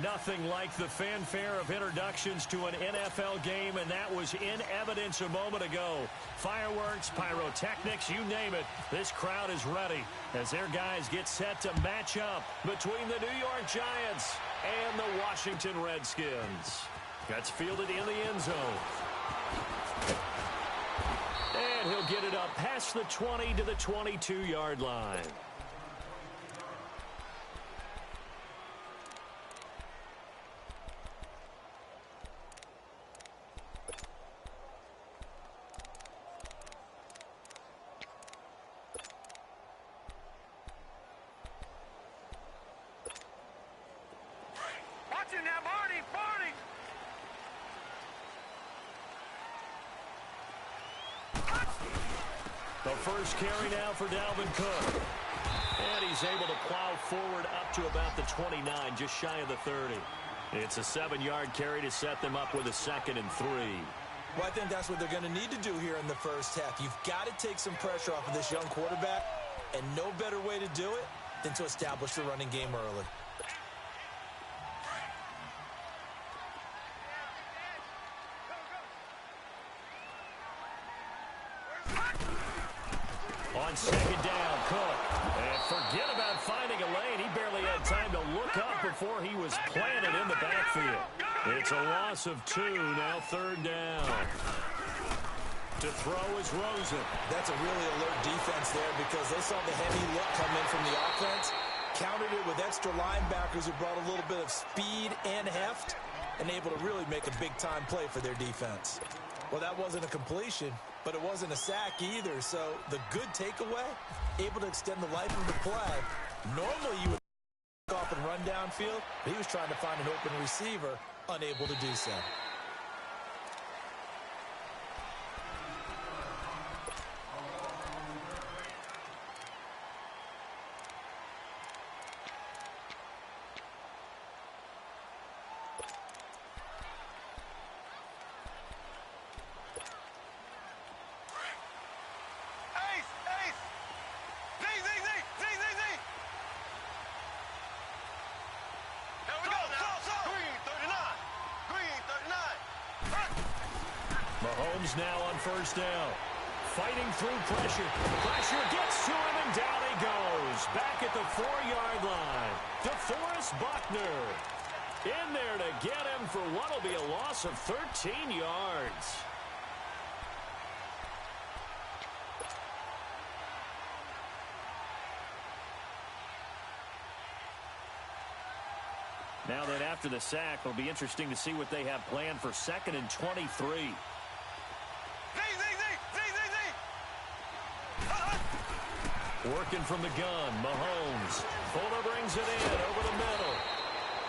Nothing like the fanfare of introductions to an NFL game, and that was in evidence a moment ago. Fireworks, pyrotechnics, you name it. This crowd is ready as their guys get set to match up between the New York Giants and the Washington Redskins. That's fielded in the end zone. And he'll get it up past the 20 to the 22-yard line. The first carry now for Dalvin Cook. And he's able to plow forward up to about the 29, just shy of the 30. It's a 7-yard carry to set them up with a 2nd and 3. Well, I think that's what they're going to need to do here in the first half. You've got to take some pressure off of this young quarterback, and no better way to do it than to establish the running game early. On 2nd down, Cook. And forget about finding a lane. He barely had time to look up before he was planted in the backfield. It's a loss of 2, now 3rd down. To throw is Rosen. That's a really alert defense there because they saw the heavy look come in from the offense, countered it with extra linebackers who brought a little bit of speed and heft, and able to really make a big-time play for their defense. Well, that wasn't a completion, but it wasn't a sack either. So the good takeaway, able to extend the life of the play. Normally you would off and run downfield, but he was trying to find an open receiver, unable to do so. Mahomes now on 1st down. Fighting through pressure. Pressure gets to him, and down he goes. Back at the 4-yard line. DeForest Buckner in there to get him for what will be a loss of 13 yards. Now that after the sack, it'll be interesting to see what they have planned for 2nd and 23. Working from the gun, Mahomes. Fuller brings it in over the middle.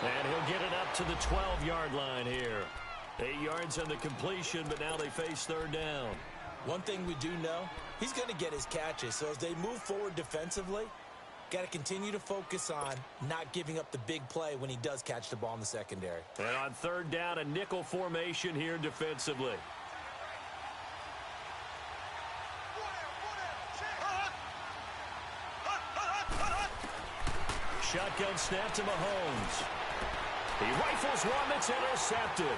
And he'll get it up to the 12-yard line here. 8 yards on the completion, but now they face 3rd down. One thing we do know, he's going to get his catches. So as they move forward defensively, got to continue to focus on not giving up the big play when he does catch the ball in the secondary. And on 3rd down, a nickel formation here defensively. Shotgun snap to Mahomes. He rifles one that's intercepted.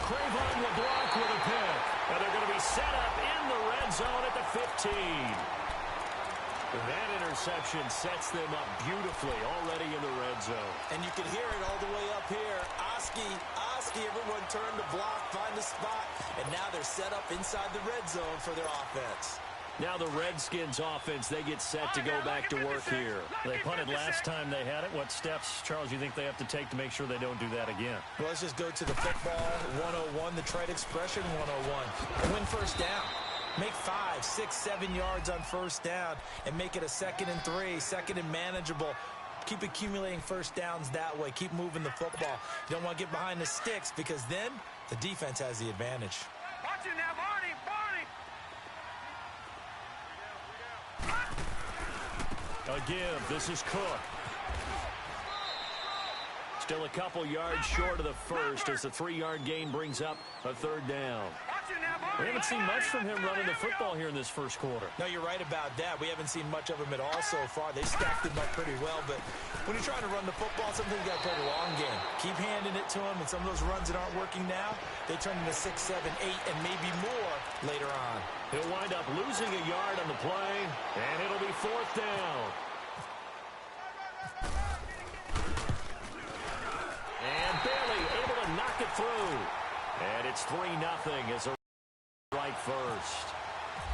Cravon LeBlanc with a pick. And they're going to be set up in the red zone at the 15. That interception sets them up beautifully already in the red zone. And you can hear it all the way up here. Oski, everyone turned to block, find a spot, and now they're set up inside the red zone for their offense. Now the Redskins offense, they get set to go back to work here. They punted last time they had it. What steps, Charles, you think they have to take to make sure they don't do that again? Well, let's just go to the football 101, the trade expression 101. Win 1st down. Make 5, 6, 7 yards on 1st down and make it a 2nd and 3, 2nd and manageable. Keep accumulating 1st downs that way. Keep moving the football. You don't want to get behind the sticks because then the defense has the advantage. Watch it now, Barney. Again, this is Cook. Still a couple yards short of the first as the 3-yard gain brings up a 3rd down. We haven't seen much from him running the football here in this first quarter. No, you're right about that. We haven't seen much of him at all so far. They stacked him up pretty well, but when you're trying to run the football, sometimes you got to play the long game. Keep handing it to him, and some of those runs that aren't working now, they turn into 6, 7, 8, and maybe more later on. He'll wind up losing a yard on the play, and it'll be 4th down. And barely able to knock it through. And it's 3-0 as a right first.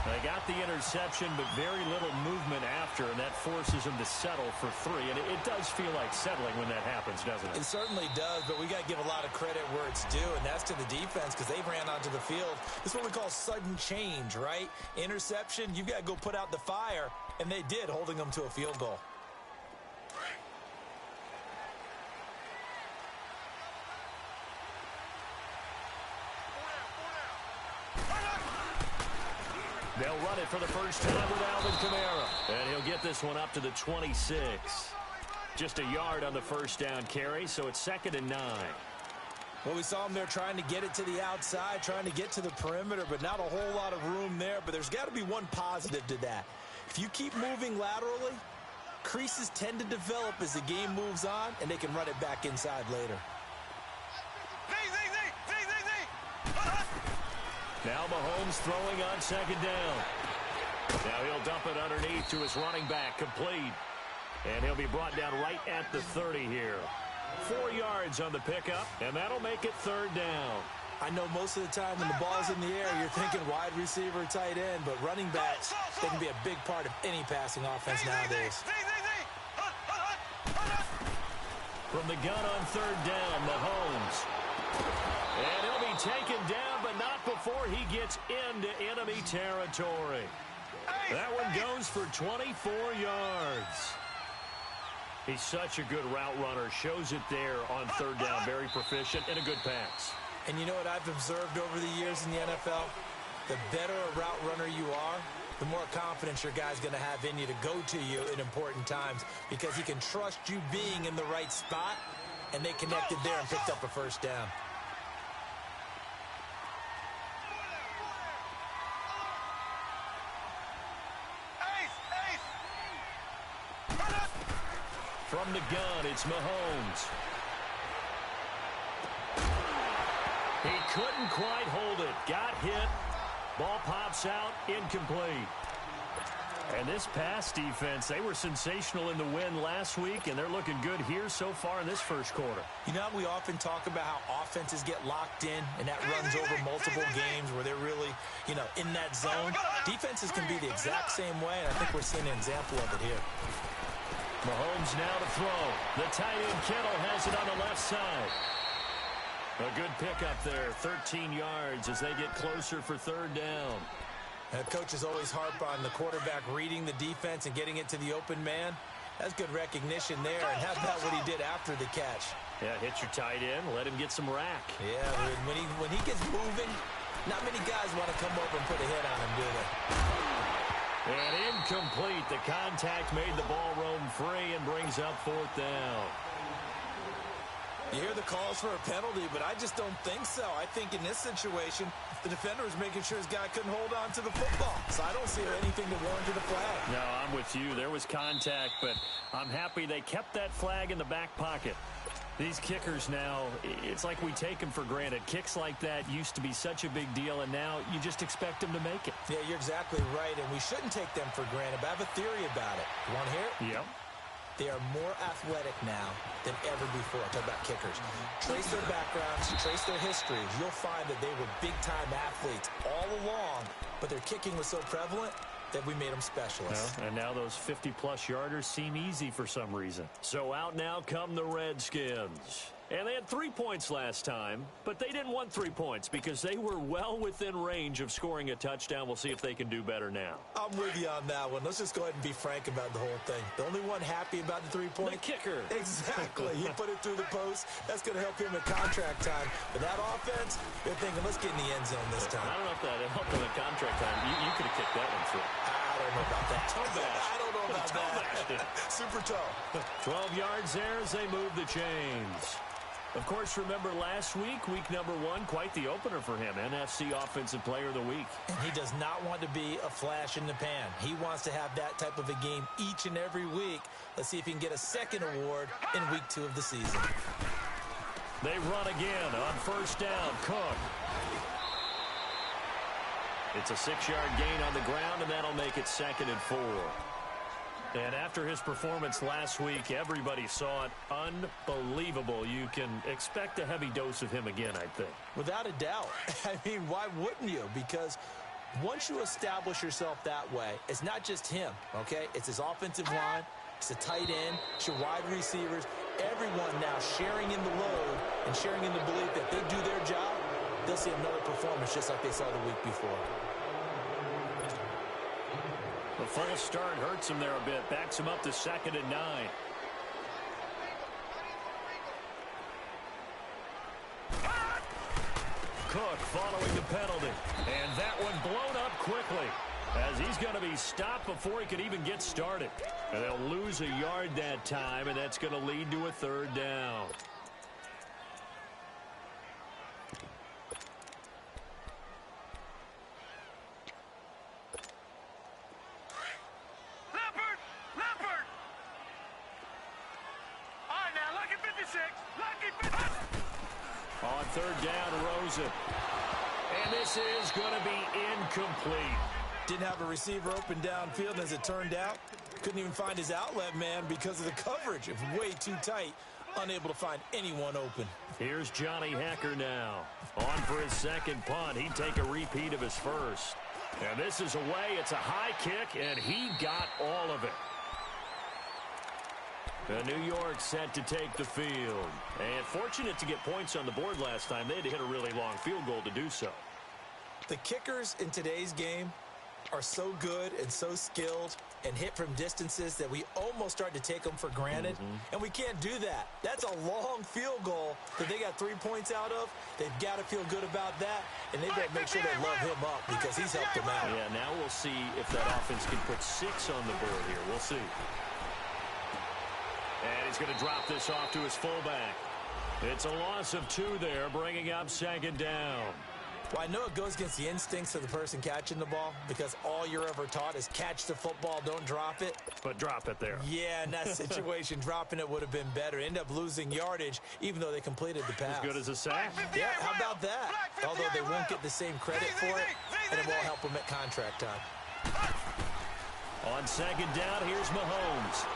They got the interception, but very little movement after, and that forces them to settle for 3. And it does feel like settling when that happens, doesn't it? It certainly does, but we got to give a lot of credit where it's due, and that's to the defense because they ran onto the field. This is what we call sudden change, right? Interception, you've got to go put out the fire, and they did, holding them to a field goal. They'll run it for the first time with Alvin Kamara. And he'll get this one up to the 26. Just a yard on the first down carry, so it's 2nd and 9. Well, we saw him there trying to get it to the outside, trying to get to the perimeter, but not a whole lot of room there. But there's got to be one positive to that. If you keep moving laterally, creases tend to develop as the game moves on, and they can run it back inside later. Now Mahomes throwing on 2nd down. Now he'll dump it underneath to his running back, complete. And he'll be brought down right at the 30 here. 4 yards on the pickup, and that'll make it 3rd down. I know most of the time when the ball's in the air, you're thinking wide receiver, tight end, but running backs, they can be a big part of any passing offense nowadays. From the gun on 3rd down, Mahomes. And he'll be taken down, but not before he gets into enemy territory. That one goes for 24 yards. He's such a good route runner. Shows it there on 3rd down. Very proficient and a good pass. And you know what I've observed over the years in the NFL? The better a route runner you are, the more confidence your guy's going to have in you to go to you in important times because he can trust you being in the right spot, and they connected there and picked up a first down. From the gun, it's Mahomes. He couldn't quite hold it. Got hit. Ball pops out, incomplete. And this pass defense, they were sensational in the win last week, and they're looking good here so far in this first quarter. You know, we often talk about how offenses get locked in, and that runs over multiple games where they're really, in that zone. Defenses can be the exact same way, and I think we're seeing an example of it here. Mahomes now to throw. The tight end Kittle has it on the left side. A good pickup there, 13 yards as they get closer for 3rd down. Coaches always harp on the quarterback reading the defense and getting it to the open man. That's good recognition there, and how about what he did after the catch? Yeah, hit your tight end, let him get some rack. Yeah, when he gets moving, not many guys want to come over and put a hit on him, do they? And incomplete. The contact made the ball roam free and brings up 4th down. You hear the calls for a penalty, but I just don't think so. I think in this situation, the defender was making sure his guy couldn't hold on to the football. So I don't see anything that warranted a flag. No, I'm with you. There was contact, but I'm happy they kept that flag in the back pocket. These kickers now, it's like we take them for granted. Kicks like that used to be such a big deal, and now you just expect them to make it. Yeah, you're exactly right, and we shouldn't take them for granted, but I have a theory about it. You want to hear it? Yep. They are more athletic now than ever before. I talk about kickers. Trace their backgrounds, trace their histories. You'll find that they were big-time athletes all along, but their kicking was so prevalent that we made them specialists. Well, and now those 50-plus yarders seem easy for some reason. So out now come the Redskins. And they had 3 points last time, but they didn't want 3 points because they were well within range of scoring a touchdown. We'll see if they can do better now. I'm with you on that one. Let's just go ahead and be frank about the whole thing. The only one happy about the 3-point? The kicker. Exactly. He put it through the post. That's going to help him at contract time. But that offense, they're thinking, let's get in the end zone this time. I don't know if that helped him at contract time. You could have kicked that one through. I don't know about that. Toe bash. I don't know about that. Super toe. 12 yards there as they move the chains. Of course, remember last week, week number 1, quite the opener for him. NFC Offensive Player of the Week. And he does not want to be a flash in the pan. He wants to have that type of a game each and every week. Let's see if he can get a second award in week 2 of the season. They run again on first down. Cook. It's a 6-yard gain on the ground, and that'll make it 2nd and 4. And after his performance last week, everybody saw it. Unbelievable. You can expect a heavy dose of him again, I think. Without a doubt. I mean, why wouldn't you? Because once you establish yourself that way, it's not just him, okay? It's his offensive line, it's the tight end, it's your wide receivers, everyone now sharing in the load and sharing in the belief that they do their job, they'll see another performance just like they saw the week before. The false start hurts him there a bit. Backs him up to 2nd and 9. Cook following the penalty. And that one blown up quickly as he's going to be stopped before he could even get started. And they'll lose a yard that time, and that's going to lead to a 3rd down. On 3rd down, Rosen. And this is going to be incomplete. Didn't have a receiver open downfield, and as it turned out, couldn't even find his outlet man because of the coverage. It was way too tight, unable to find anyone open. Here's Johnny Hacker now. On for his 2nd punt. He'd take a repeat of his first. And this is away. It's a high kick, and he got all of it. New York set to take the field. And fortunate to get points on the board last time. They had to hit a really long field goal to do so. The kickers in today's game are so good and so skilled and hit from distances that we almost start to take them for granted. And we can't do that. That's a long field goal that they got 3 points out of. They've got to feel good about that, and they better make sure they love him up because he's helped them out. Yeah, now we'll see if that offense can put 6 on the board here. We'll see. And he's going to drop this off to his fullback. It's a loss of 2 there, bringing up 2nd down. Well, I know it goes against the instincts of the person catching the ball because all you're ever taught is catch the football, don't drop it. But drop it there. Yeah, in that situation, dropping it would have been better. End up losing yardage, even though they completed the pass. As good as a sack. Yeah, how about that? Although they won't get the same credit for it, and it won't help them at contract time. On 2nd down, here's Mahomes.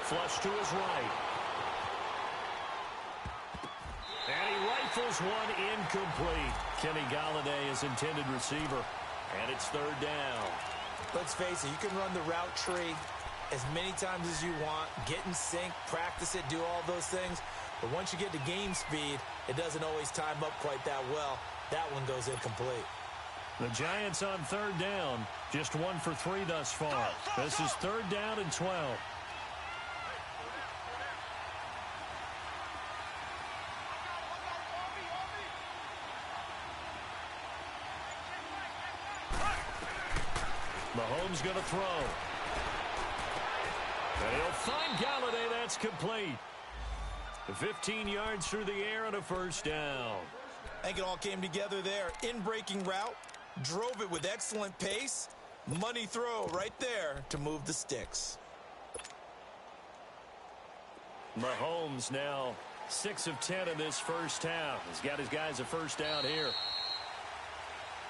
Flush to his right. And he rifles one incomplete. Kenny Galladay is intended receiver. And it's 3rd down. Let's face it, you can run the route tree as many times as you want, get in sync, practice it, do all those things. But once you get to game speed, it doesn't always time up quite that well. That one goes incomplete. The Giants on 3rd down. Just 1 for 3 thus far. This is 3rd down and 12. Mahomes going to throw. And he'll find Galladay. That's complete. 15 yards through the air and a 1st down. I think it all came together there. In-breaking route. Drove it with excellent pace. Money throw right there to move the sticks. Mahomes now 6 of 10 in this first half. He's got his guys a 1st down here.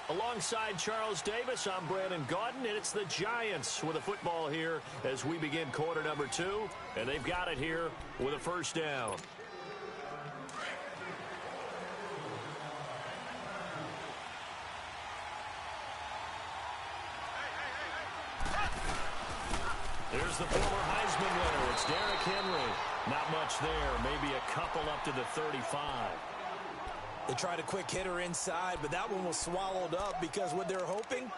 Alongside Charles Davis, I'm Brandon Gaudin, and it's the Giants with a football here as we begin quarter number 2, and they've got it here with a 1st down. There's the former Heisman winner. It's Derrick Henry. Not much there, maybe a couple up to the 35. They tried a quick hitter inside, but that one was swallowed up because what they're hoping,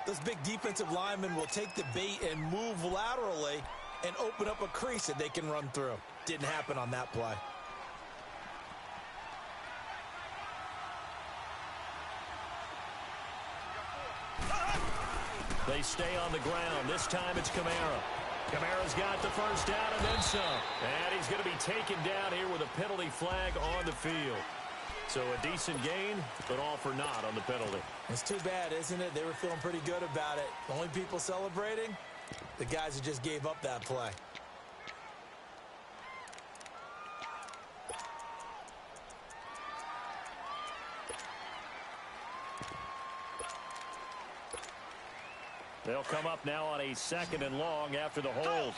those big defensive linemen will take the bait and move laterally and open up a crease that they can run through. Didn't happen on that play. They stay on the ground. This time it's Kamara. Kamara's got the first down and then some. And he's going to be taken down here with a penalty flag on the field. So a decent gain, but all for naught on the penalty. It's too bad, isn't it? They were feeling pretty good about it. The only people celebrating, the guys who just gave up that play. They'll come up now on a 2nd and long after the hold.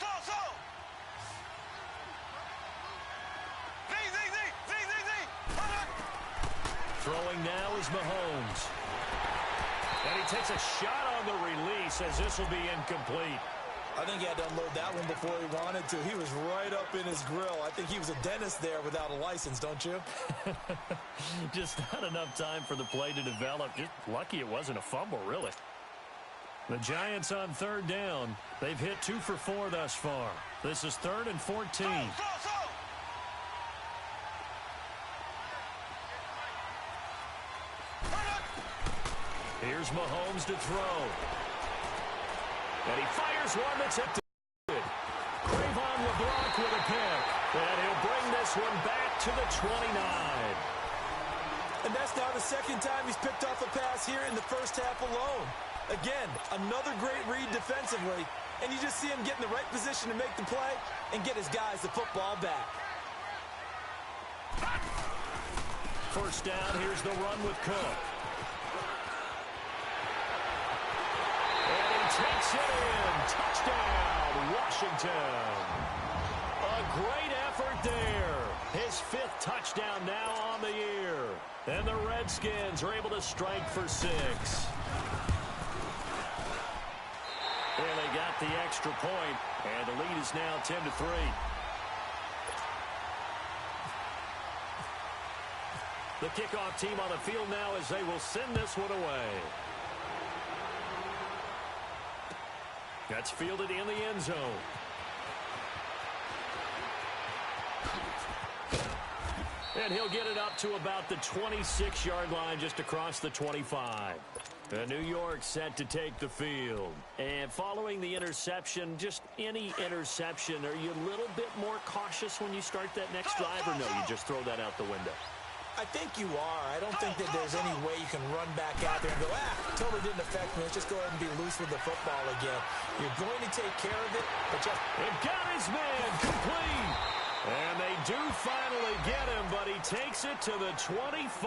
Throwing now is Mahomes. And he takes a shot on the release as this will be incomplete. I think he had to unload that one before he wanted to. He was right up in his grill. I think he was a dentist there without a license, don't you? Just not enough time for the play to develop. Just lucky it wasn't a fumble, really. The Giants on 3rd down. They've hit 2 for 4 thus far. This is 3rd and 14. Here's Mahomes to throw. And he fires one that's intercepted. Cravon LeBlanc with a pick. And he'll bring this one back to the 29. And that's now the 2nd time he's picked off a pass here in the first half alone. Again, another great read defensively, and you just see him get in the right position to make the play and get his guys the football back. First down, here's the run with Cook. And he takes it in. Touchdown, Washington. A great effort there. His 5th touchdown now on the year. And the Redskins are able to strike for 6. And they got the extra point, and the lead is now 10-3. The kickoff team on the field now as they will send this one away. That's fielded in the end zone. And he'll get it up to about the 26-yard line just across the 25. New York set to take the field. And following the interception, just any interception, are you a little bit more cautious when you start that next drive, or no, you just throw that out the window? I think you are. I don't think that there's any way you can run back out there and go, totally didn't affect me. Let's just go ahead and be loose with the football again. You're going to take care of it, but just... It got his man complete. And they do finally get him, but he takes it to the 25.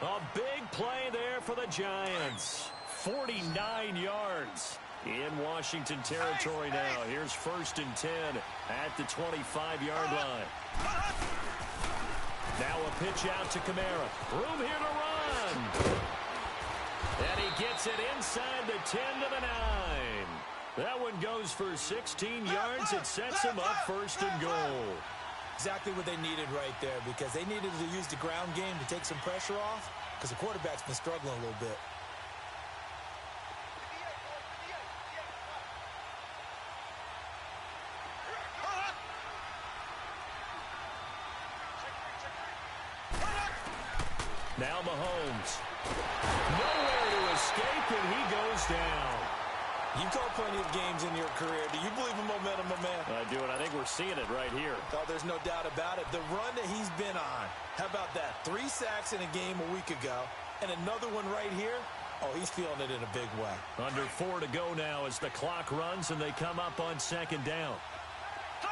A big play there for the Giants. 49 yards in Washington territory now. Here's 1st and 10 at the 25-yard line. Now a pitch out to Kamara. Room here to run. And he gets it inside the 10 to the 9. That one goes for 16 yards. It sets him up 1st and goal. Exactly what they needed right there, because they needed to use the ground game to take some pressure off, because the quarterback's been struggling a little bit. Now Mahomes. Nowhere to escape, and he goes down. You've called plenty of games in your career. Do you believe in momentum, my man? I do, and I think we're seeing it right here. Oh, there's no doubt about it. The run that he's been on. How about that? 3 sacks in a game a week ago, and another one right here. Oh, he's feeling it in a big way. Under 4 to go now as the clock runs, and they come up on 2nd down. There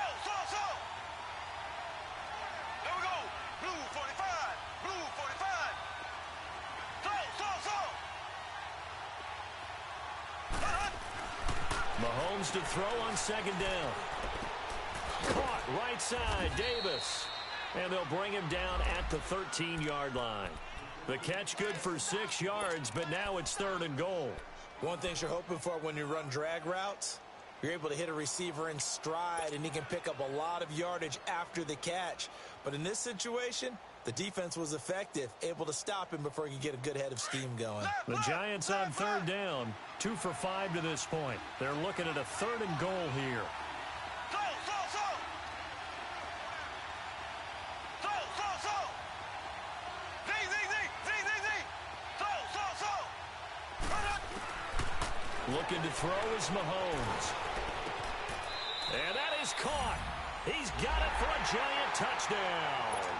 we go. Blue 45. Blue 45. Mahomes to throw on 2nd down. Caught right side, Davis. And they'll bring him down at the 13-yard line. The catch good for 6 yards, but now it's 3rd and goal. One thing you're hoping for when you run drag routes, you're able to hit a receiver in stride, and he can pick up a lot of yardage after the catch. But in this situation, the defense was effective, able to stop him before he could get a good head of steam going. The Giants on 3rd down, 2 for 5 to this point. They're looking at a 3rd and goal here. Throw. Looking to throw is Mahomes. And that is caught. He's got it for a giant touchdown.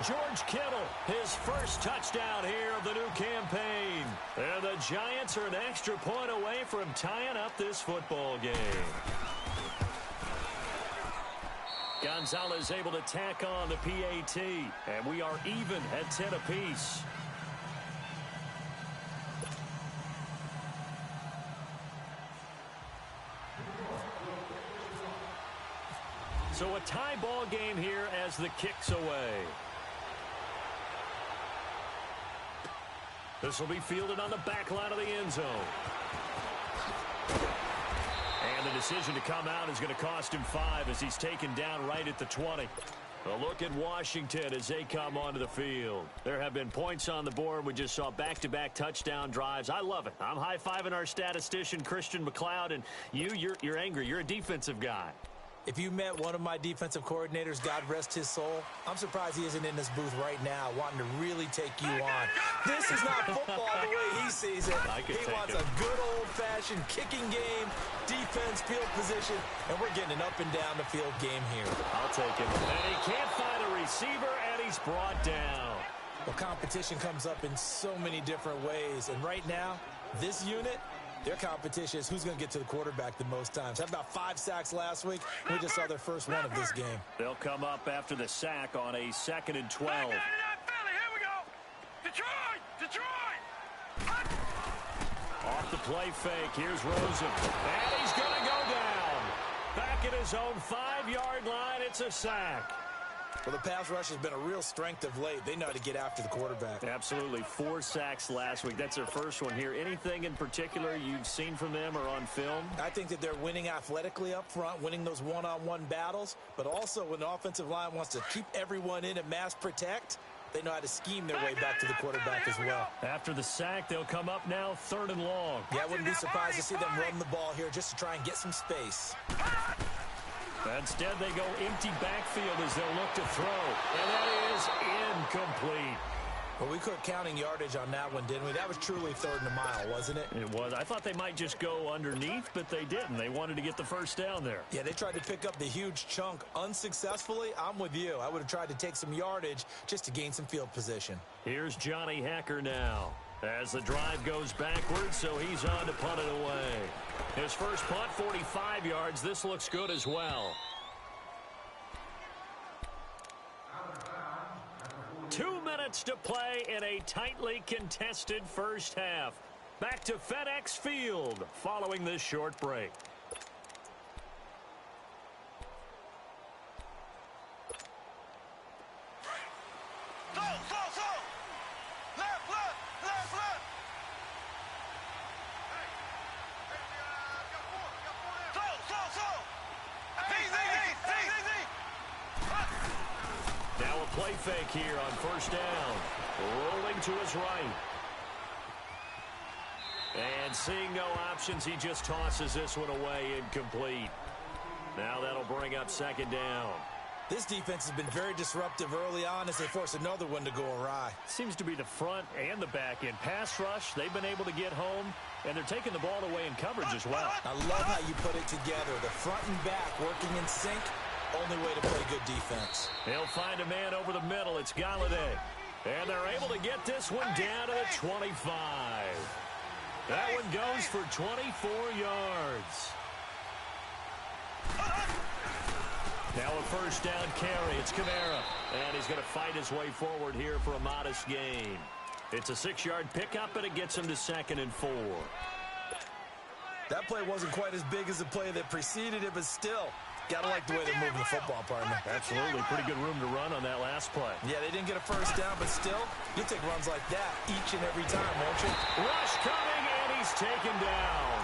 George Kittle, his first touchdown here of the new campaign. And the Giants are an extra point away from tying up this football game. Gonzalez able to tack on the PAT, and we are even at 10 apiece. So a tie ball game here as the kick's away. This will be fielded on the back line of the end zone. And the decision to come out is going to cost him 5 as he's taken down right at the 20. A look at Washington as they come onto the field. There have been points on the board. We just saw back-to-back touchdown drives. I love it. I'm high-fiving our statistician, Christian McLeod, and you're angry. You're a defensive guy. If you met one of my defensive coordinators, God rest his soul, I'm surprised he isn't in this booth right now wanting to really take you on. This is not football the way he sees it. He wants a good old-fashioned kicking game, defense, field position, and we're getting an up-and-down-the-field game here. I'll take it. And he can't find a receiver, and he's brought down. Well, competition comes up in so many different ways, and right now, this unit, their competition is who's going to get to the quarterback the most times. Had about 5 sacks last week. We just saw their first one of this game. They'll come up after the sack on a 2nd and 12. Here we go. Detroit! Off the play fake. Here's Rosen. And he's going to go down. Back at his own 5-yard line. It's a sack. Well, the pass rush has been a real strength of late. They know how to get after the quarterback. Absolutely. 4 sacks last week. That's their first one here. Anything in particular you've seen from them or on film? I think that they're winning athletically up front, winning those one-on-one battles, but also when the offensive line wants to keep everyone in and mass protect, they know how to scheme their way back to the quarterback as well. After the sack, they'll come up now 3rd and long. Yeah, I wouldn't be surprised to see them run the ball here just to try and get some space. Instead, they go empty backfield as they'll look to throw. And that is incomplete. Well, we quit counting yardage on that one, didn't we? That was truly 3rd and a mile, wasn't it? It was. I thought they might just go underneath, but they didn't. They wanted to get the first down there. Yeah, they tried to pick up the huge chunk unsuccessfully. I'm with you. I would have tried to take some yardage just to gain some field position. Here's Johnny Hacker now. As the drive goes backwards, so he's on to punt it away. His first punt, 45 yards. This looks good as well. 2 minutes to play in a tightly contested first half. Back to FedEx Field following this short break. Play fake here on first down. Rolling to his right. And seeing no options, he just tosses this one away incomplete. Now that'll bring up 2nd down. This defense has been very disruptive early on as they force another one to go awry. Seems to be the front and the back end. Pass rush, they've been able to get home, and they're taking the ball away in coverage as well. I love how you put it together. The front and back working in sync. Only way to play good defense. They'll find a man over the middle. It's Galladay. And they're able to get this one down to the 25. That one goes for 24 yards. Now a first down carry. It's Kamara. And he's going to fight his way forward here for a modest gain. It's a 6-yard pickup, and it gets him to 2nd and 4. That play wasn't quite as big as the play that preceded it, but still, gotta like the way they're moving the football, partner. Absolutely. Pretty good room to run on that last play. Yeah, they didn't get a first down, but still, you take runs like that each and every time, won't you? Rush coming, and he's taken down.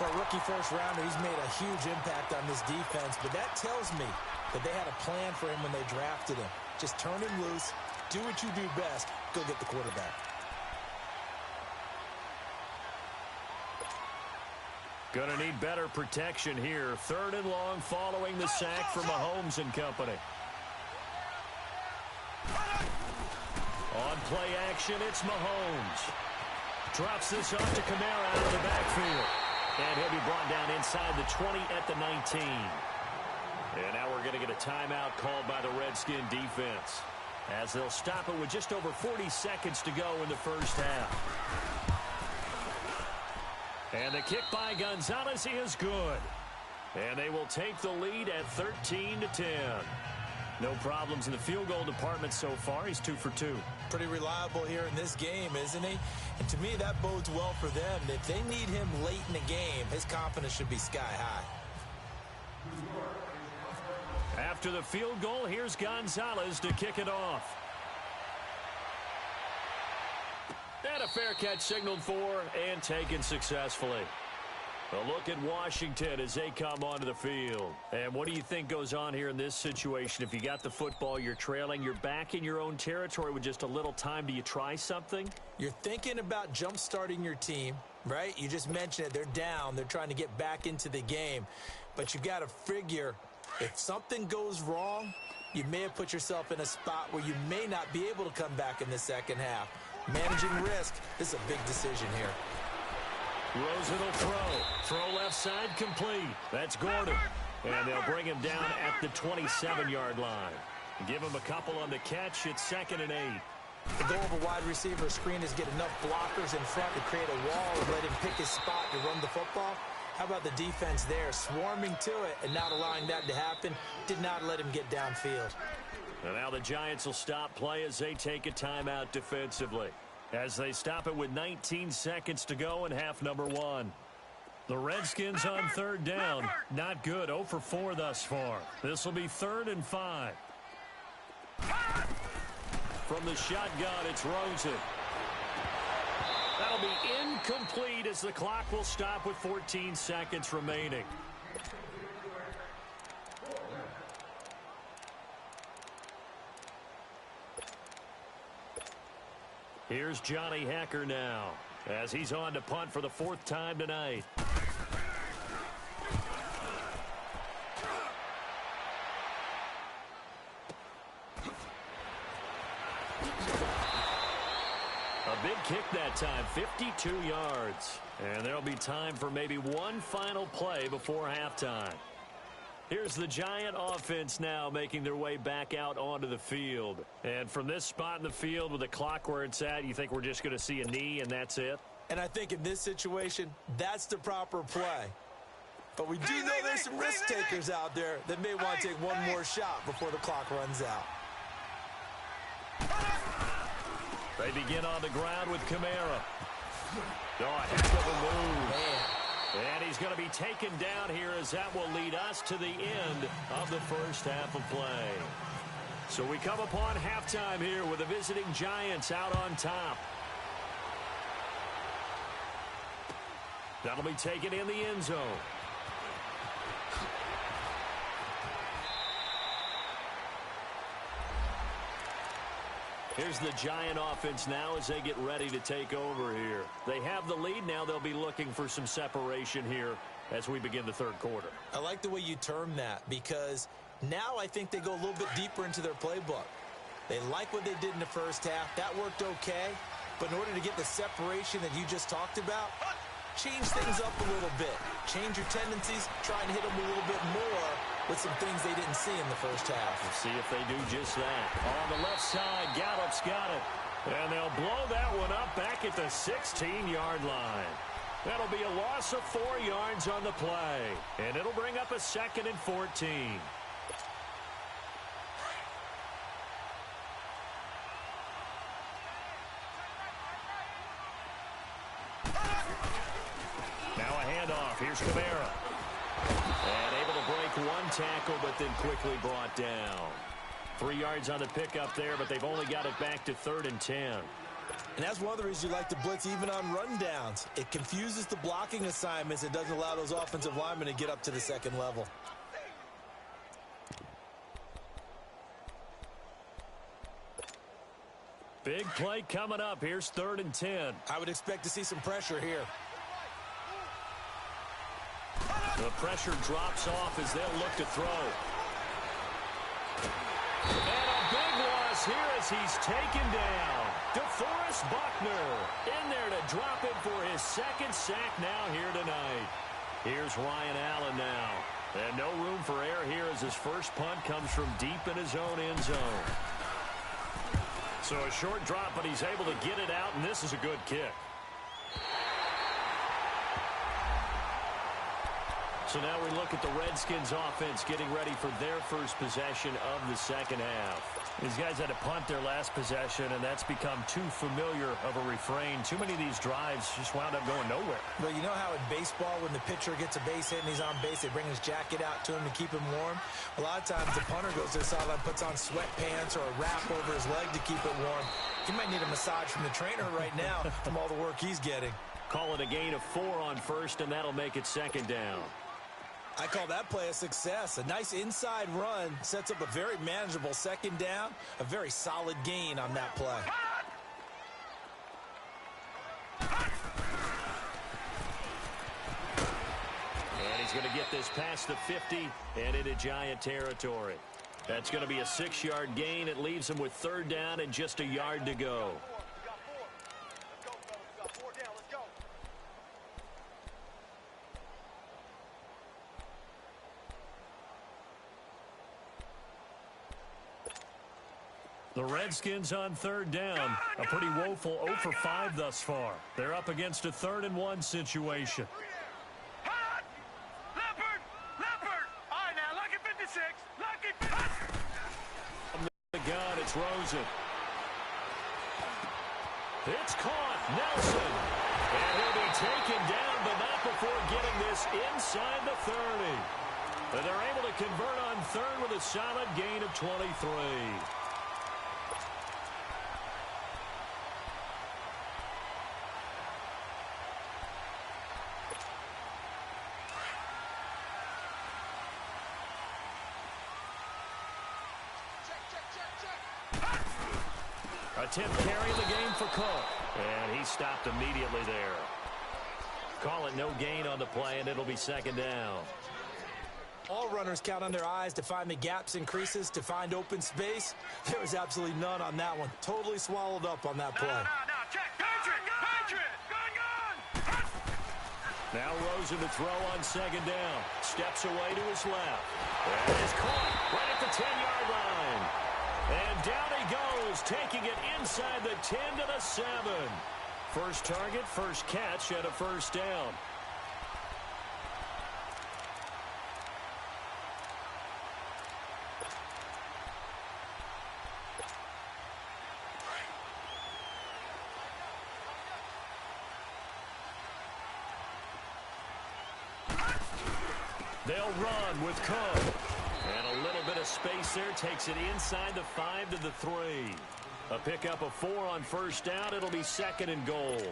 For a rookie first-rounder, he's made a huge impact on this defense, but that tells me that they had a plan for him when they drafted him. Just turn him loose, do what you do best, go get the quarterback. Gonna need better protection here. 3rd and long following the sack from Mahomes and company. On play action, it's Mahomes. Drops this off to Kamara out of the backfield. And he'll be brought down inside the 20 at the 19. And now we're going to get a timeout called by the Redskin defense, as they'll stop it with just over 40 seconds to go in the first half. And the kick by Gonzalez is good. And they will take the lead at 13-10. No problems in the field goal department so far. He's 2 for 2. Pretty reliable here in this game, isn't he? And to me, that bodes well for them. If they need him late in the game, his confidence should be sky high. After the field goal, here's Gonzalez to kick it off. And a fair catch signaled for and taken successfully. A look at Washington as they come onto the field. And what do you think goes on here in this situation? If you got the football, you're trailing, you're back in your own territory with just a little time. Do you try something? You're thinking about jump-starting your team, right? You just mentioned it. They're down. They're trying to get back into the game. But you've got to figure, if something goes wrong, you may have put yourself in a spot where you may not be able to come back in the second half. Managing risk, this is a big decision here. Rosen will throw. Throw left side complete. That's Gordon. And they'll bring him down at the 27-yard line. Give him a couple on the catch. It's 2nd and 8. The goal of a wide receiver screen is get enough blockers in front to create a wall and let him pick his spot to run the football. How about the defense there, swarming to it and not allowing that to happen? Did not let him get downfield. And now the Giants will stop play as they take a timeout defensively, as they stop it with 19 seconds to go in half number 1. The Redskins on 3rd down. Not good. 0 for 4 thus far. This will be 3rd and 5. From the shotgun, it's Rosen. That'll be incomplete as the clock will stop with 14 seconds remaining. Here's Johnny Hecker now, as he's on to punt for the 4th time tonight. A big kick that time, 52 yards. And there'll be time for maybe one final play before halftime. Here's the Giant offense now making their way back out onto the field. And from this spot in the field with the clock where it's at, you think we're just going to see a knee and that's it? And I think in this situation, that's the proper play. But we do know there's some risk takers out there that may want to take one more shot before the clock runs out. They begin on the ground with Kamara. Oh, heck of a move. Man. And he's going to be taken down here as that will lead us to the end of the first half of play. So we come upon halftime here with the visiting Giants out on top. That'll be taken in the end zone. Here's the Giant offense now as they get ready to take over here. They have the lead now. They'll be looking for some separation here as we begin the third quarter. I like the way you term that because now I think they go a little bit deeper into their playbook. They like what they did in the first half. That worked okay. But in order to get the separation that you just talked about, change things up a little bit. Change your tendencies. Try and hit them a little bit more with some things they didn't see in the first half. Let's see if they do just that. On the left side, Gallup's got it. And they'll blow that one up back at the 16-yard line. That'll be a loss of 4 yards on the play. And it'll bring up a 2nd and 14. Now a handoff. Here's Kamara. And able to break one tackle, but then quickly brought down. 3 yards on the pickup there, but they've only got it back to 3rd and 10. And that's one of the reasons you like to blitz even on rundowns. It confuses the blocking assignments. It doesn't allow those offensive linemen to get up to the second level. Big play coming up. Here's 3rd and 10. I would expect to see some pressure here. The pressure drops off as they'll look to throw. And a big loss loss here as he's taken down. DeForest Buckner in there to drop it for his second sack now here tonight. Here's Ryan Allen now. And no room for error here as his first punt comes from deep in his own end zone. So a short drop, but he's able to get it out, and this is a good kick. So now we look at the Redskins offense getting ready for their first possession of the second half. These guys had to punt their last possession, and that's become too familiar of a refrain. Too many of these drives just wound up going nowhere. Well, you know how in baseball when the pitcher gets a base hit and he's on base, they bring his jacket out to him to keep him warm? A lot of times the punter goes to the sideline, puts on sweatpants or a wrap over his leg to keep it warm. He might need a massage from the trainer right now from all the work he's getting. Call it a gain of 4 on first, and that'll make it second down. I call that play a success. A nice inside run sets up a very manageable second down. A very solid gain on that play. And he's going to get this past the 50 and into Giant territory. That's going to be a 6-yard gain. It leaves him with third down and just a yard to go. The Redskins on third down. A pretty woeful 0 for 5 thus far. They're up against a 3rd and 1 situation. Hot! Leopard! Leopard! All right, now, lucky 56. Lucky 56. From the gun, it's Rosen. It's caught. Nelson. And he'll be taken down, but not before getting this inside the 30. And they're able to convert on third with a solid gain of 23. Attempt carrying the game for Cook. And he stopped immediately there. Call it no gain on the play, and it'll be second down. All runners count on their eyes to find the gaps and creases, to find open space. There was absolutely none on that one. Totally swallowed up on that play. No, check. Patriot! Gun! Now Rosen to throw on second down. Steps away to his left. And is caught right at the 10-yard line. And down he goes, taking it inside the 10 to the 7. First target, first catch, and a first down. They'll run with Cook. And a little bit of space there takes it inside the 5 to the 3. A pickup of 4 on first down. It'll be second and goal.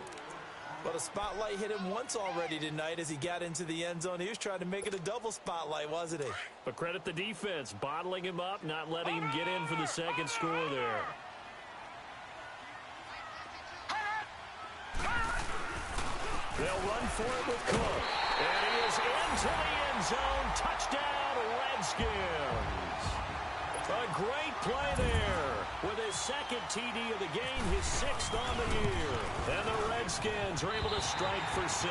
But a spotlight hit him once already tonight as he got into the end zone. He was trying to make it a double spotlight, wasn't he? But credit the defense, bottling him up, not letting him get in for the second score there. They'll run for it with Cook. And he is into the end zone. Touchdown, Redskins. A great play there. With his second TD of the game, his 6th on the year. And the Redskins are able to strike for 6.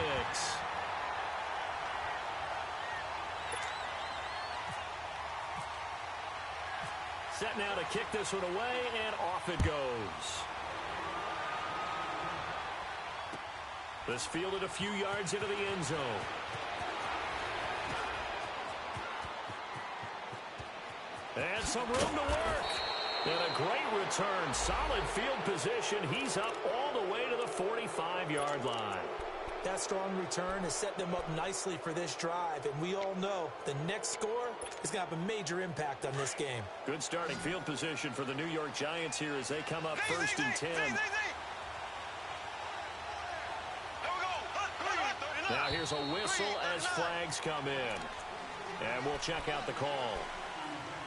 Set now to kick this one away, and off it goes. This fielded a few yards into the end zone. And some room to work. And a great return. Solid field position. He's up all the way to the 45-yard line. That strong return has set them up nicely for this drive. And we all know the next score is going to have a major impact on this game. Good starting field position for the New York Giants here as they come up first and 10. Now here's a whistle as flags come in. And we'll check out the call.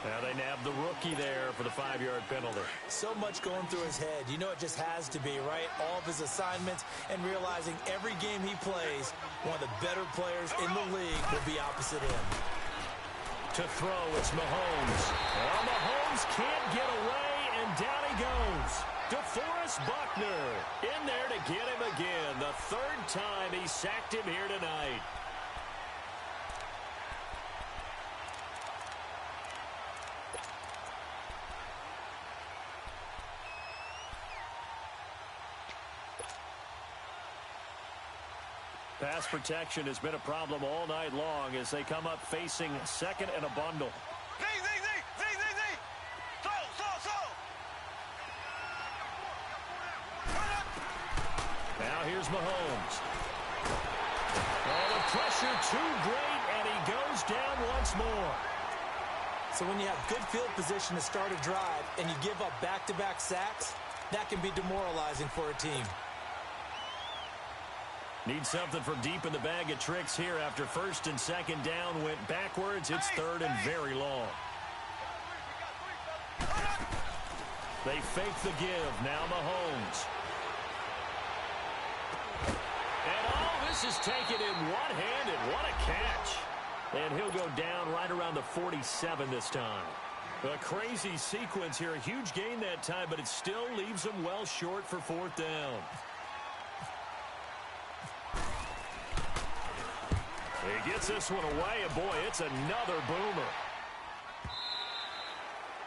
Now they nab the rookie there for the 5-yard penalty. So much going through his head. You know it just has to be, right? All of his assignments and realizing every game he plays, one of the better players in the league will be opposite him. To throw, it's Mahomes. Well, Mahomes can't get away, and down he goes. DeForest Buckner in there to get him again. The third time he sacked him here tonight. Pass protection has been a problem all night long as they come up facing second and a bundle. Z. Slow. Now here's Mahomes. Oh, the pressure too great, and he goes down once more. So when you have good field position to start a drive and you give up back-to-back sacks, that can be demoralizing for a team. Need something from deep in the bag of tricks here after first and second down went backwards. It's third and very long. They fake the give. Now Mahomes. And this is taken in one-handed. What a catch. And he'll go down right around the 47 this time. A crazy sequence here. A huge gain that time, but it still leaves them well short for fourth down. He gets this one away, and boy, it's another boomer.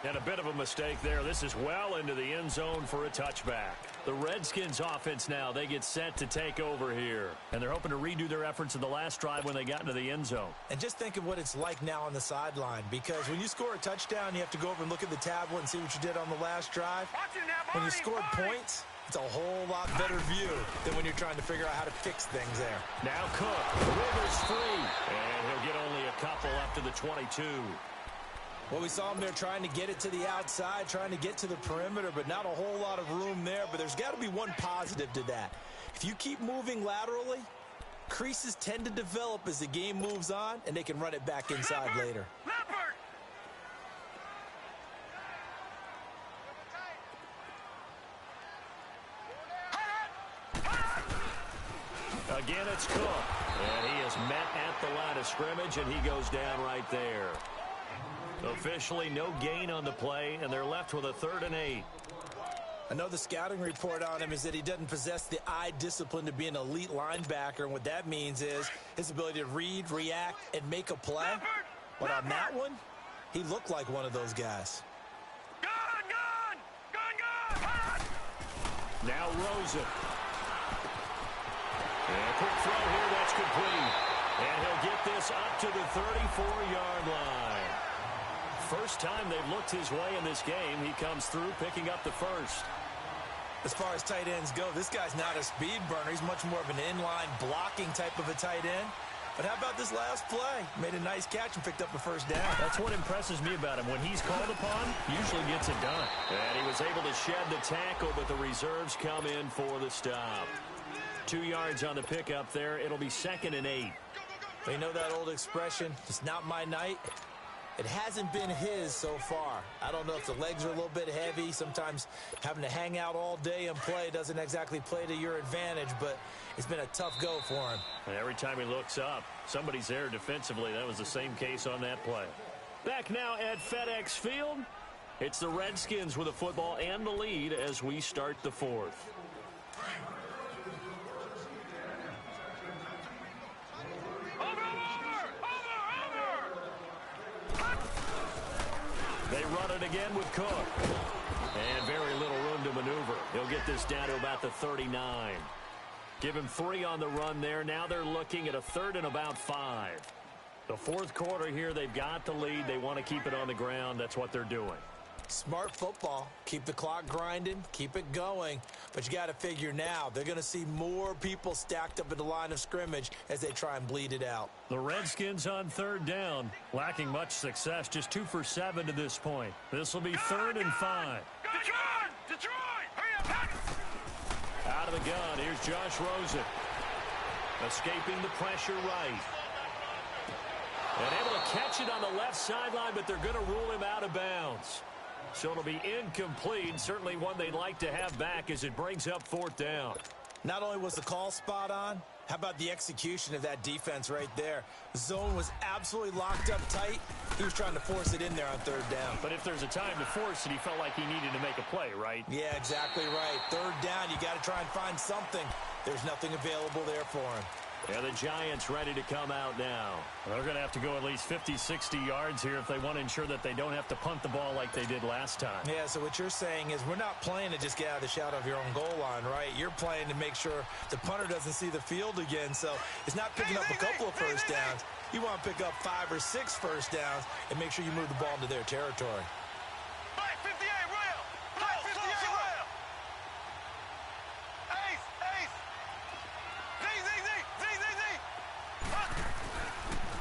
And a bit of a mistake there. This is well into the end zone for a touchback. The Redskins offense now, they get set to take over here. And they're hoping to redo their efforts in the last drive when they got into the end zone. And just think of what it's like now on the sideline, because when you score a touchdown, you have to go over and look at the tablet and see what you did on the last drive. When you scored points, it's a whole lot better view than when you're trying to figure out how to fix things there. Now Cook, Rivers free, and he'll get only a couple up to the 22. Well, we saw him there trying to get it to the outside, trying to get to the perimeter, but not a whole lot of room there. But there's got to be one positive to that. If you keep moving laterally, creases tend to develop as the game moves on, and they can run it back inside later. Again, it's Cook. And he is met at the line of scrimmage, and he goes down right there. Officially, no gain on the play, and they're left with a 3rd and 8. I know the scouting report on him is that he doesn't possess the eye discipline to be an elite linebacker, and what that means is his ability to read, react, and make a play. But on that one, he looked like one of those guys. Gun! Now Rosen. And a quick throw here, that's complete. And he'll get this up to the 34-yard line. First time they've looked his way in this game. He comes through picking up the first. As far as tight ends go, this guy's not a speed burner. He's much more of an inline blocking type of a tight end. But how about this last play? Made a nice catch and picked up the first down. That's what impresses me about him. When he's called upon, usually gets it done. And he was able to shed the tackle, but the reserves come in for the stop. 2 yards on the pickup there. It'll be 2nd and 8. You know that old expression, it's not my night? It hasn't been his so far. I don't know if the legs are a little bit heavy. Sometimes having to hang out all day and play doesn't exactly play to your advantage, but it's been a tough go for him. And every time he looks up, somebody's there defensively. That was the same case on that play. Back now at FedEx Field, it's the Redskins with the football and the lead as we start the 4th. They run it again with Cook. And very little room to maneuver. He'll get this down to about the 39. Give him 3 on the run there. Now they're looking at a 3rd and about 5. The 4th quarter here, they've got the lead. They want to keep it on the ground. That's what they're doing. Smart football. Keep the clock grinding. Keep it going. But you got to figure now, they're going to see more people stacked up at the line of scrimmage as they try and bleed it out. The Redskins on 3rd down. Lacking much success. Just 2 for 7 to this point. This will be 3rd and 5. Detroit! Hurry up! Out of the gun. Here's Josh Rosen. Escaping the pressure right. And able to catch it on the left sideline, but they're going to rule him out of bounds. So it'll be incomplete. Certainly one they'd like to have back as it brings up 4th down. Not only was the call spot on, How about the execution of that defense right there? The zone was absolutely locked up tight. He was trying to force it in there on third down. But if there's a time to force it, he felt like he needed to make a play, right? Yeah, exactly right. Third down, you got to try and find something. There's nothing available there for him. Yeah, the Giants ready to come out now. They're going to have to go at least 50, 60 yards here if they want to ensure that they don't have to punt the ball like they did last time. Yeah, so what you're saying is we're not playing to just get out of the shadow of your own goal line, right? You're playing to make sure the punter doesn't see the field again. So it's not picking up a couple of first downs. You want to pick up 5 or 6 first downs and make sure you move the ball into their territory. Flag 58, Royal. Flag 58, Royal. Ace, ace. Z, Z, Z, Z, Z, Z.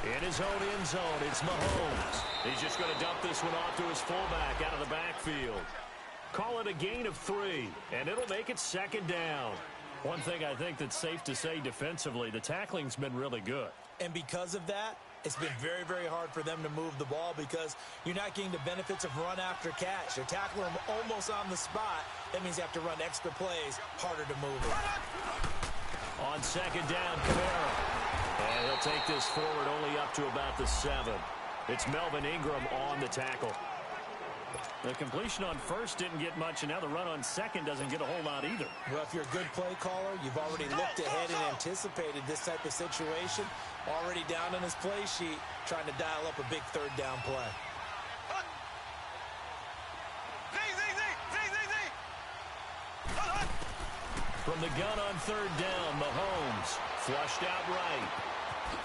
In his own end zone, it's Mahomes. He's just going to dump this one off to his fullback out of the backfield. Call it a gain of 3, and it'll make it second down. One thing I think that's safe to say defensively, the tackling's been really good. And because of that, it's been very, very hard for them to move the ball because you're not getting the benefits of run after catch. You're tackling them almost on the spot. That means you have to run extra plays, harder to move it. On second down, Kamara. And he'll take this forward only up to about the 7. It's Melvin Ingram on the tackle. The completion on first didn't get much, and now the run on second doesn't get a whole lot either. Well, if you're a good play caller, you've already looked ahead and anticipated this type of situation. Already down on his play sheet, trying to dial up a big third down play. Z, Z, Z, Z, Z, Z. From the gun on third down, Mahomes flushed out right.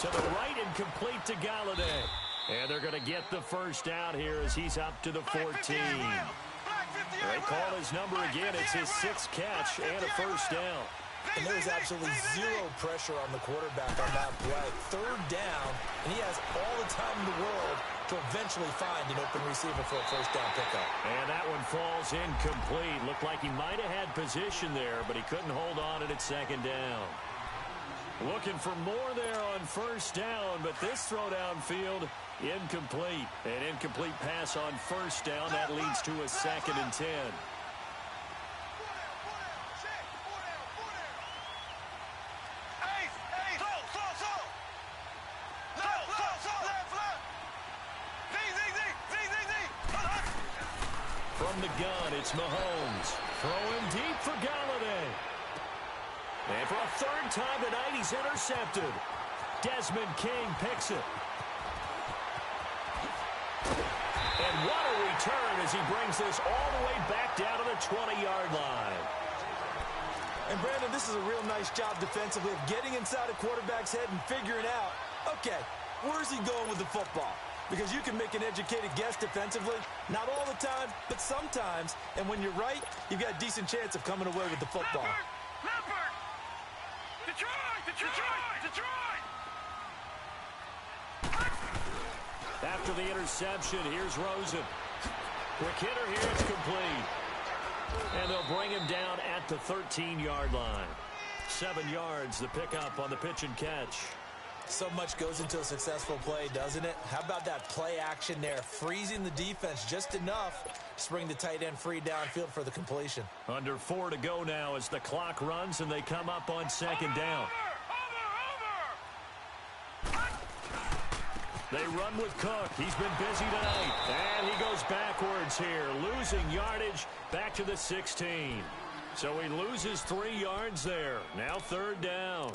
To the right and complete to Galladay. And they're going to get the first down here as he's up to the 14. They call his number again. It's his 6th catch and a first down. And there's absolutely zero pressure on the quarterback on that play. Third down, and he has all the time in the world to eventually find an open receiver for a first down pickup. And that one falls incomplete. Looked like he might have had position there, but he couldn't hold on it at second down. Looking for more there on first down, but this throw downfield, incomplete. An incomplete pass on first down. That leads to a 2nd and 10. From the gun, it's Mahomes. Throwing deep for Galladay. And for a 3rd time tonight, he's intercepted. Desmond King picks it. And what a return as he brings this all the way back down to the 20-yard line. And Brandon, this is a real nice job defensively of getting inside a quarterback's head and figuring out, okay, where's he going with the football? Because you can make an educated guess defensively, not all the time, but sometimes. And when you're right, you've got a decent chance of coming away with the football. Leopard! Detroit! Detroit! Detroit! After the interception, here's Rosen. Quick hitter here, it's complete. And they'll bring him down at the 13-yard line. 7 yards, the pickup on the pitch and catch. So much goes into a successful play, doesn't it? How about that play action there? Freezing the defense just enough to bring the tight end free downfield for the completion. Under 4 to go now as the clock runs and they come up on second down. They run with Cook. He's been busy tonight. And he goes backwards here, losing yardage back to the 16. So he loses 3 yards there. Now 3rd down.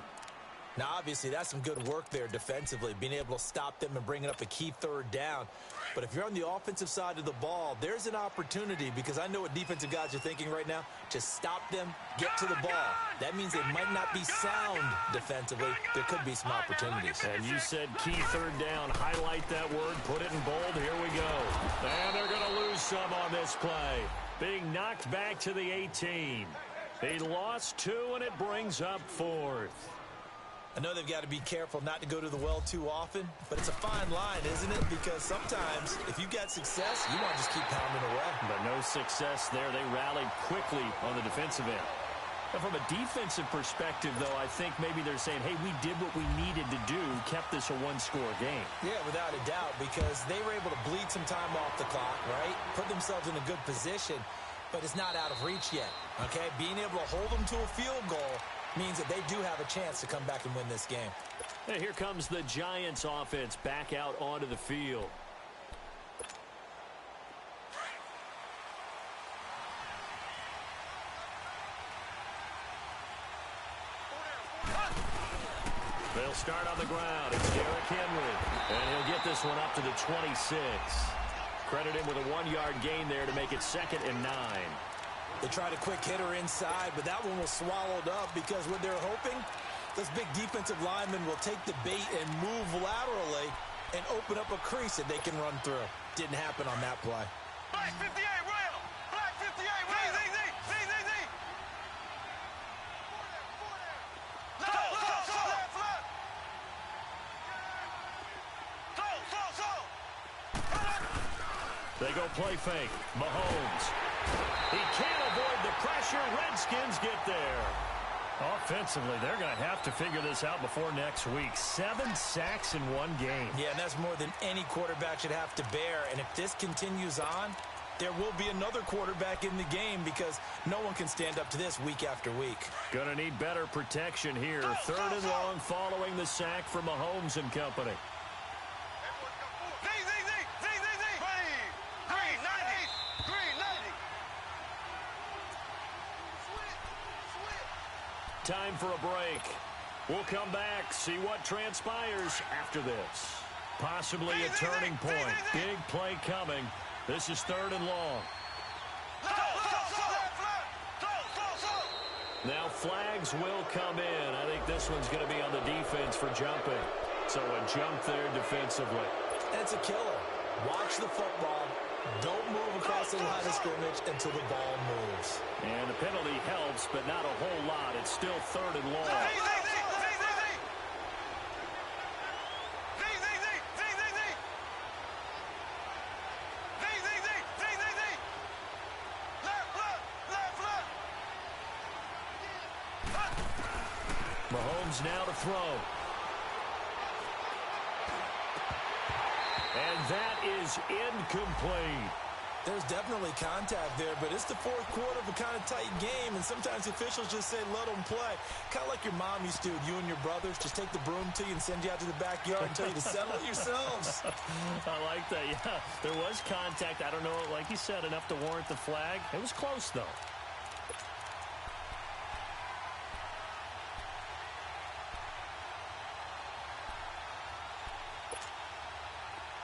Now, obviously, that's some good work there defensively, being able to stop them and bringing up a key 3rd down. But if you're on the offensive side of the ball, there's an opportunity, because I know what defensive guys are thinking right now, to stop them, get to the ball. That means they might not be sound defensively. There could be some opportunities. And you said key 3rd down. Highlight that word. Put it in bold. Here we go. And they're going to lose some on this play. Being knocked back to the 18. He lost 2, and it brings up 4th. I know they've got to be careful not to go to the well too often, but it's a fine line, isn't it? Because sometimes, if you've got success, you want to just keep pounding away. But no success there. They rallied quickly on the defensive end. And from a defensive perspective, though, I think maybe they're saying, hey, we did what we needed to do, kept this a 1-score game. Yeah, without a doubt, because they were able to bleed some time off the clock, right? Put themselves in a good position, but it's not out of reach yet, okay? Being able to hold them to a field goal means that they do have a chance to come back and win this game. And here comes the Giants offense back out onto the field. They'll start on the ground. It's Derrick Henry. And he'll get this one up to the 26. Credit him with a 1-yard gain there to make it 2nd and 9. They tried a quick hitter inside, but that one was swallowed up because what they're hoping, this big defensive lineman will take the bait and move laterally and open up a crease that they can run through. Didn't happen on that play. Black 58, rail! Black 58, rail! Z. They go play fake. Mahomes. He can't avoid the pressure. Redskins get there. Offensively, they're going to have to figure this out before next week. 7 sacks in one game. Yeah, and that's more than any quarterback should have to bear. And if this continues on, there will be another quarterback in the game because no one can stand up to this week after week. Going to need better protection here. 3rd and long following the sack from Mahomes and company. Time for a break. We'll come back, see what transpires after this. Possibly a turning point. Big play coming. This is 3rd and long. Now flags will come in. I think this one's going to be on the defense for jumping. So a jump there defensively. That's a killer. Watch the football. Don't move across the line of scrimmage until the ball moves. And the penalty helps, but not a whole lot. It's still 3rd and long. Mahomes now to throw. And that is incomplete. There's definitely contact there, but it's the 4th quarter of a kind of tight game, and sometimes officials just say, let them play. Kind of like your mom used to, you and your brothers, just take the broom to you and send you out to the backyard and tell you to settle it yourselves. I like that, yeah. There was contact. I don't know, like you said, enough to warrant the flag. It was close, though.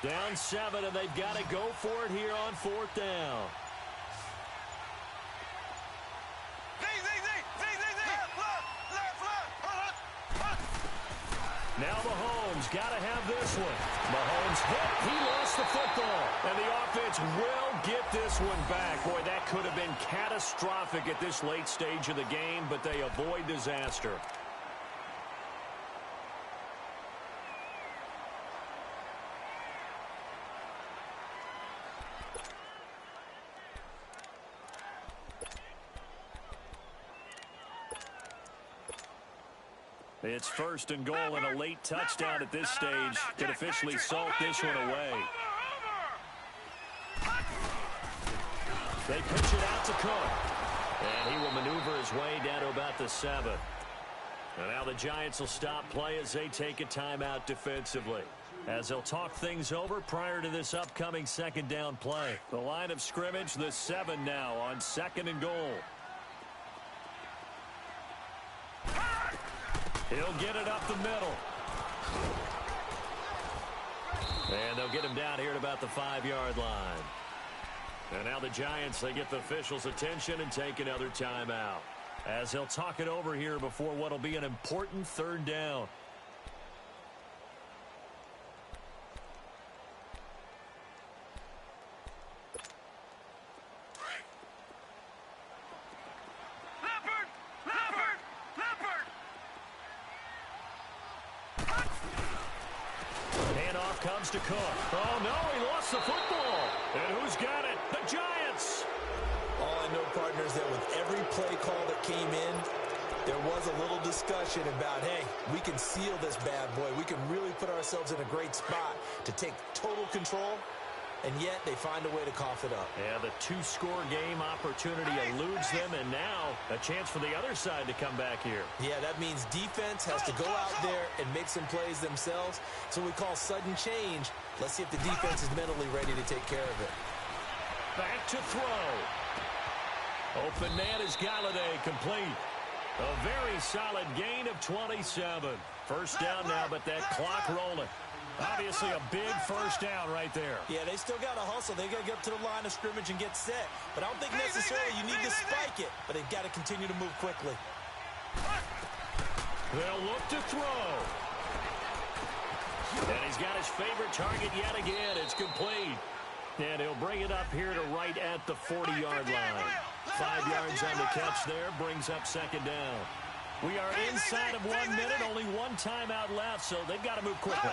Down 7, and they've got to go for it here on 4th down. Now Mahomes got to have this one. Mahomes hit. He lost the football. And the offense will get this one back. Boy, that could have been catastrophic at this late stage of the game, but they avoid disaster. It's 1st and goal and a late touchdown at this stage could officially salt this one away. They pitch it out to Cook. And he will maneuver his way down to about the 7. And now the Giants will stop play as they take a timeout defensively. As they'll talk things over prior to this upcoming 2nd down play. The line of scrimmage, the 7 now on 2nd and goal. He'll get it up the middle. And they'll get him down here at about the 5-yard line. And now the Giants, they get the officials' attention and take another timeout. As they'll talk it over here before what will be an important 3rd down. Comes to Cook. Oh, no, he lost the football. And who's got it? The Giants. All I know, partner, is that with every play call that came in, there was a little discussion about, hey, we can seal this bad boy. We can really put ourselves in a great spot to take total control. and yet they find a way to cough it up. Yeah, the two-score game opportunity eludes them, and now a chance for the other side to come back here. Yeah, that means defense has to go out there and make some plays themselves. So we call sudden change. Let's see if the defense is mentally ready to take care of it. Back to throw. Open man is Galladay, complete. A very solid gain of 27. First down now, but that clock rolling. Obviously a big first down right there. Yeah, they still got to hustle. They got to get up to the line of scrimmage and get set. But I don't think necessarily you need to spike it. But they've got to continue to move quickly. They'll look to throw. And he's got his favorite target yet again. It's complete. And he'll bring it up here to right at the 40-yard line. 5 yards on the catch there, brings up second down. We are inside of 1 minute, only one timeout left, so they've got to move quickly.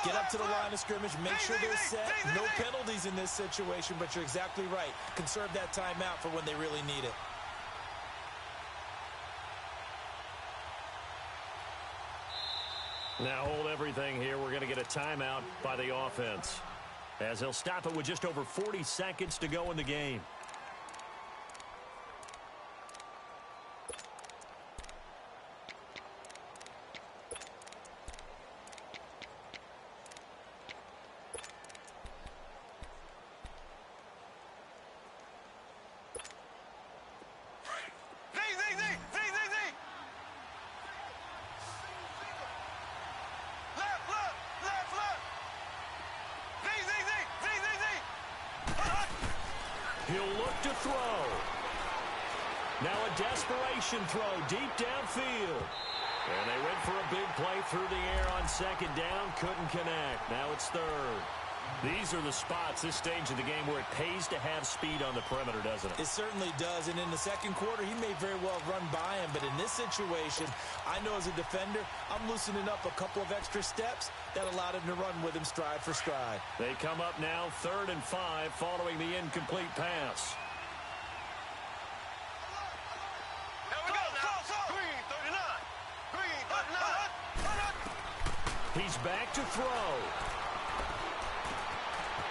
Get up to the line of scrimmage, make sure they're set. No penalties in this situation, but you're exactly right. Conserve that timeout for when they really need it. Now hold everything here. We're going to get a timeout by the offense, as he'll stop it with just over 40 seconds to go in the game. He'll look to throw. Now a desperation throw deep downfield. And they went for a big play through the air on second down. Couldn't connect. Now it's third. These are the spots, this stage of the game, where it pays to have speed on the perimeter, doesn't it? It certainly does. And in the second quarter, he may very well run by him. But in this situation, I know as a defender, I'm loosening up a couple of extra steps that allowed him to run with him stride for stride. They come up now 3rd and 5 following the incomplete pass. Here we go now. Green 39. Green 39. He's back to throw.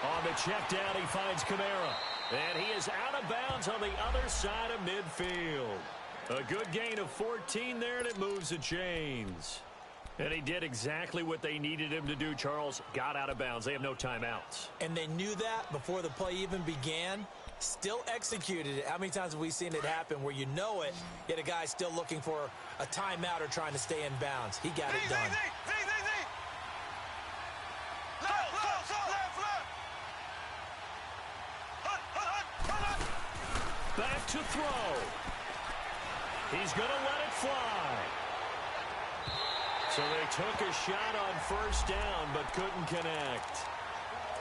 On the check down, he finds Kamara. And he is out of bounds on the other side of midfield. A good gain of 14 there, and it moves the chains. And he did exactly what they needed him to do, Charles. Got out of bounds. They have no timeouts. And they knew that before the play even began. Still executed it. How many times have we seen it happen where you know it, yet a guy still looking for a timeout or trying to stay in bounds? He got it done. Back to throw. He's going to let it fly. So they took a shot on first down, but couldn't connect.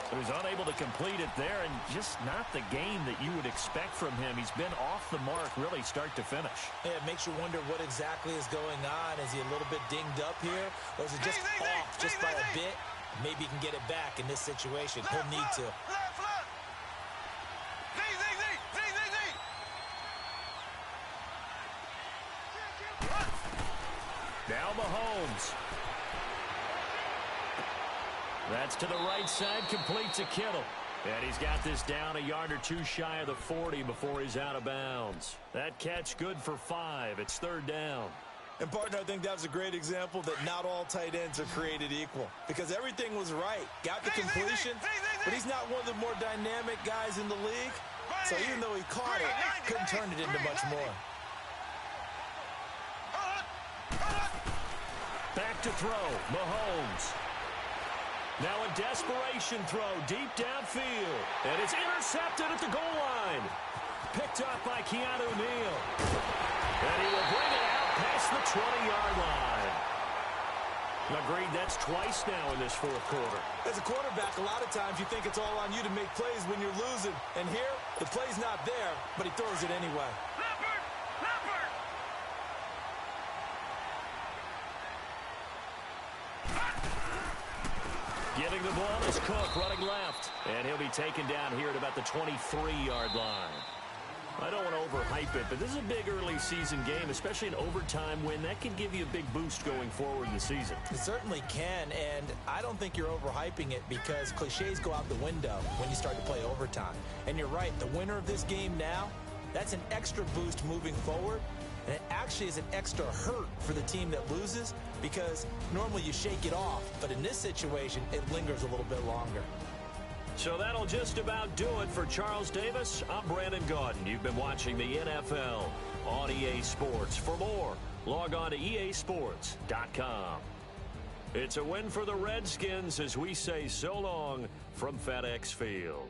He was unable to complete it there, and just not the game that you would expect from him. He's been off the mark, really, start to finish. Yeah, it makes you wonder what exactly is going on. Is he a little bit dinged up here, or is it just off just by a bit? Maybe he can get it back in this situation. He'll need to. Now Mahomes. That's to the right side, complete to Kittle. And he's got this down a yard or two shy of the 40 before he's out of bounds. That catch good for 5. It's 3rd down. And, partner, I think that was a great example that not all tight ends are created equal. Because everything was right. Got the completion, but he's not one of the more dynamic guys in the league. So even though he caught it, couldn't turn it into much more. Back to throw, Mahomes. Now a desperation throw deep downfield. And it's intercepted at the goal line. Picked up by Keanu Neal. And he will bring it out past the 20-yard line. Agreed, that's twice now in this fourth quarter. As a quarterback, a lot of times you think it's all on you to make plays when you're losing. And here, the play's not there, but he throws it anyway. Getting the ball is Cook running left. And he'll be taken down here at about the 23-yard line. I don't want to overhype it, but this is a big early season game, especially an overtime win. That could give you a big boost going forward in the season. It certainly can, and I don't think you're overhyping it because cliches go out the window when you start to play overtime. And you're right, the winner of this game now, that's an extra boost moving forward, and it actually is an extra hurt for the team that loses because normally you shake it off, but in this situation, it lingers a little bit longer. So that'll just about do it for Charles Davis. I'm Brandon Gaudin. You've been watching the NFL on EA Sports. For more, log on to easports.com. It's a win for the Redskins as we say so long from FedEx Field.